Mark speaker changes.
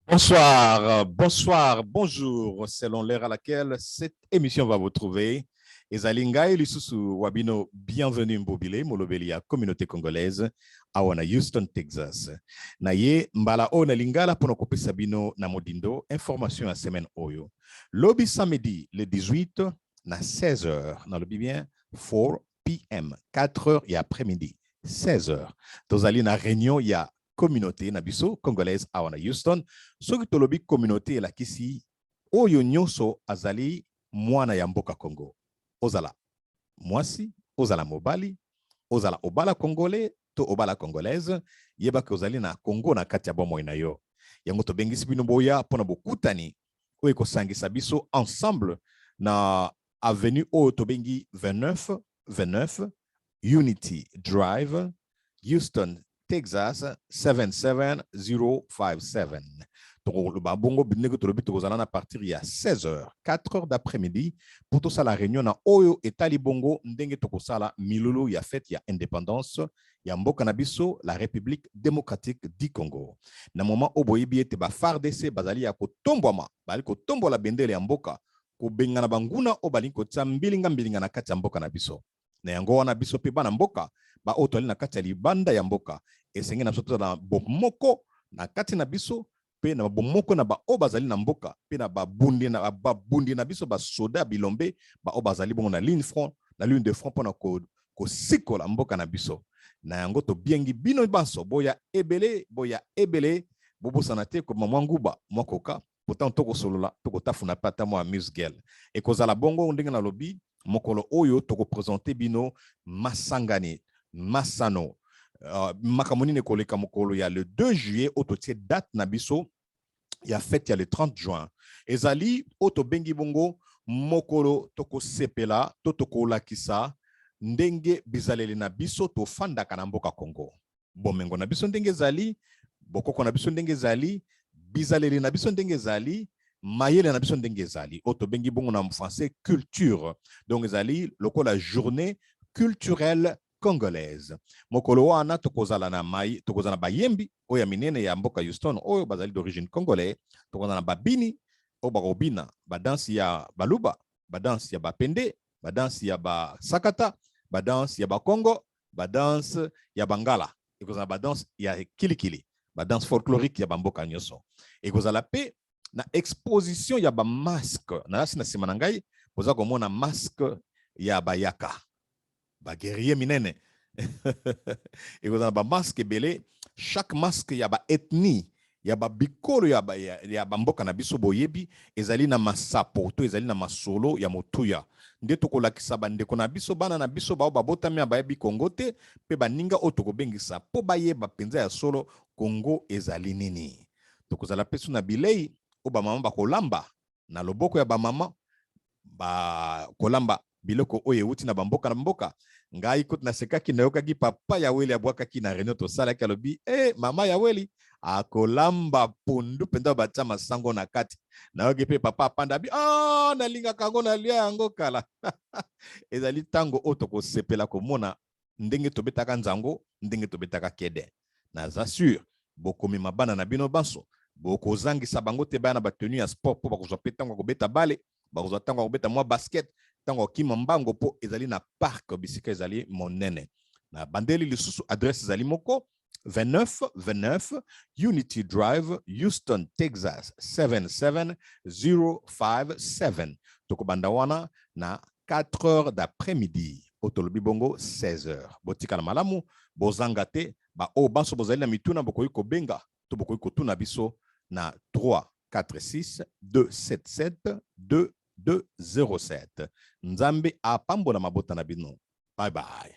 Speaker 1: Bonsoir, bonjour, selon l'heure à laquelle cette émission va vous trouver. Ezalinga et Lisusu Wabino, bienvenue Mbobile, Molobelia, communauté congolaise, à Houston, Texas. Naye, mbala o na lingala pour nous sabino na modindo, information à semaine oyo. Lobby samedi, le 18, na 16h, na lobby bien, 4 p.m., 4h et après-midi, 16h. Tozali na réunion, il y a communauté na biso congolaise à Houston. Soki tolobi communauté la kisi oyo nyonso azali mwana ya mboka Congo. Ozala mwasi, ozala mobali, ozala obala congolais to obala congolaise, yeba ke ozali na Congo na kati ya bomoi na yo. Yango tobengisi bino boya pona bokutani oyo kosangisa biso ensemble na avenue oyo tobengi 29 Unity Drive, Houston, Texas 77057. Donc, le babongo bineko tolobi tokozala na partir ya 16h, 4h d'après-midi pour tout ça la réunion na oyo etali bongo ndenge tokosala milulu ya fête ya indépendance ya mboka na biso la République démocratique du Congo. Na moment oboyebi ete ba FARDC bazali ya kotombwama, bali kotombola bendele ya mboka ko bengana banguna o bali ko mbilinga na kati ya mboka na biso. Na yango wana biso pe bana mboka ba otoli na kati ya libanda ya mboka esenge na soto na bomoko na kati na biso pe na bomoko na ba obazali na mboka pe na babundi na biso ba soda bilombe ba obazali bongo na ligne de front pona ko sikola mboka na biso na yango to biengi bino banso boya ebele bobosana te ko mamwanguba mokoka pourtant toko solola toko tafuna pata mo amusegel e kozala bongo ndenge na lobi mokolo oyo toko présenter bino masangani masano makamoni ne koleka mokolo ya le 2 juillet ototie date na biso ya fête ya le 30 juin ezali oto bengi bongo mokolo toko sepela to toko lakisa ndenge bizaleli na biso to fandaka na mboka Congo bomengo na biso ndenge ezali bokoko na biso ndenge ezali bizaleli na biso ndenge ezali mayele na biso ndenge ezali oto bengi bongo na français culture donc ezali lokola journée culturelle congolaise. Mokolo wana tokozala na mai, tokozala bayembi oya minene ya mboka Houston oyo bazali d'origine congolais, tokozala na babini o barobina, badansi ya baluba, badansi ya bapende, badansi ya basakata, badansi ya bakongo, badansi ya bangala, ekozala badansi ya kilikili, badansi folklorique ya bamboka nyonso. Ekozala pe na exposition ya ba masque, na lasi na sima na ngai, boza komona masque ya bayaka. Ba guerrier minene. Et vous avez ba masque belé, chaque masque ya ba ethnie, ya ba bikolo ya ba mboka na biso boyebi, ezali na masapo, to ezali na masolo ya motuya. Nde tokolakisa bandeko na biso bana na biso bao babotami ya bayebi Congo te, pe baninga o tokobengisa po bayeba penza ya solo Congo ezali nini. Tokozala pesu na bilei o ba mama ba kolamba na loboko ya ba mama ba kolamba biloko oye uti na bamboka na mboka ngai kot na sekaki na yokaki papa ya weli abwakaki na réunion to sala kalobi mama ya weli akolamba pundu penda batia masango na kati na yoki pe papa panda bi na linga kango na lia yango kala ezali tango oto ko sepela komona ndenge tobetaka nzango ndenge tobetaka kede na assure bokomi mabana na bino banso bokozangisa bango te bana ba tenue ya sport po bakozwa pe tango kobeta bale bakozwa tango kobeta mwa basket tango kima mbango po ezali na parc bisika ezali monene na bandeli lisusu adresse ezali moko 29 Unity Drive Houston Texas 77057 tokobanda wana na 4 heures d'après-midi otolobi bongo 16h botika na malamu bozanga te ba o banso bozali na mituna bokoyi kobenga to bokoyi kotuna biso na 346 277 207. Nzambe apambola mabota na bino. Bye bye.